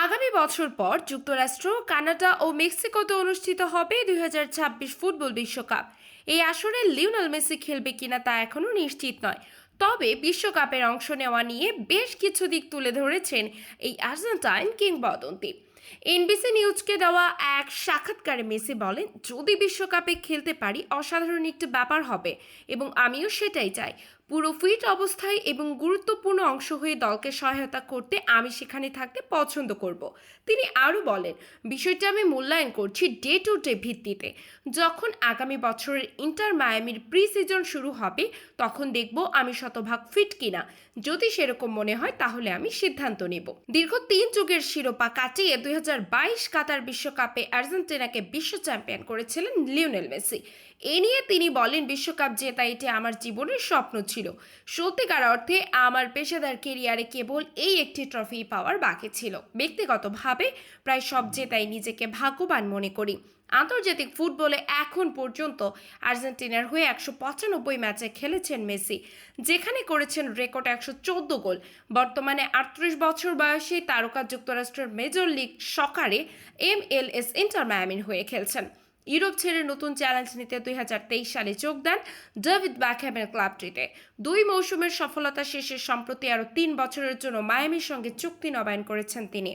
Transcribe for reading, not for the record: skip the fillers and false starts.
আগামী বছর পর যুক্তরাষ্ট্র, কানাডা ও মেক্সিকোতে অনুষ্ঠিত হবে 2026 ফুটবল বিশ্বকাপ। এই আসরে লিওনেল মেসি খেলবে কিনা তা এখনও নিশ্চিত নয়। তবে বিশ্বকাপের অংশ নেওয়া নিয়ে বেশ কিছু দিক তুলে ধরেছেন এই আর্জেন্টাইন কিংবদন্তি। এনবিসি নিউজকে দেওয়া এক সাক্ষাৎকারে মেসি বলেন, যদি বিশ্বকাপে খেলতে পারি অসাধারণ একটি ব্যাপার হবে এবং আমিও সেটাই চাই। পুরো ফিট অবস্থায় এবং গুরুত্বপূর্ণ অংশ হয়ে দলকে সহায়তা করতে আমি সেখানে থাকতে পছন্দ করব। তিনি আরও বলেন, বিষয়টা আমি মূল্যায়ন করছি ডে টু ডে ভিত্তিতে। যখন আগামী বছরের ইন্টার মায়ামির প্রি সিজন শুরু হবে তখন দেখব আমি শতভাগ ফিট কিনা। যদি সেরকম মনে হয় তাহলে আমি সিদ্ধান্ত নেব। দীর্ঘ 3 যুগের শিরোপা কাটিয়ে 2022 কাতার বিশ্বকাপে আর্জেন্টিনাকে বিশ্ব চ্যাম্পিয়ন করেছিলেন লিওনেল মেসি। এ নিয়ে তিনি বলেন, বিশ্বকাপ জেতা এটি আমার জীবনের স্বপ্ন ছিল। সত্যিকার অর্থে আমার পেশাদার কেরিয়ারে কেবল এই একটি ট্রফি পাওয়ার বাকি ছিল। ব্যক্তিগতভাবে প্রায় সব জেতাই নিজেকে ভাগ্যবান মনে করি। আন্তর্জাতিক ফুটবলে এখন পর্যন্ত আর্জেন্টিনার হয়ে 195 ম্যাচে খেলেছেন মেসি, যেখানে করেছেন রেকর্ড 114 গোল। বর্তমানে 38 বছর বয়সী তারকা যুক্তরাষ্ট্রের মেজর লিগ সকারে MLS ইন্টার মায়ামির হয়ে খেলছেন। ইউরোপ ছেড়ে নতুন চ্যালেঞ্জ নিতে 2023 সালে যোগ দেন ডেভিড বেকহ্যামের ক্লাবটিতে। 2 মৌসুমের সফলতা শেষে সম্প্রতি আরও 3 বছরের জন্য মায়ামির সঙ্গে চুক্তি নবায়ন করেছেন তিনি।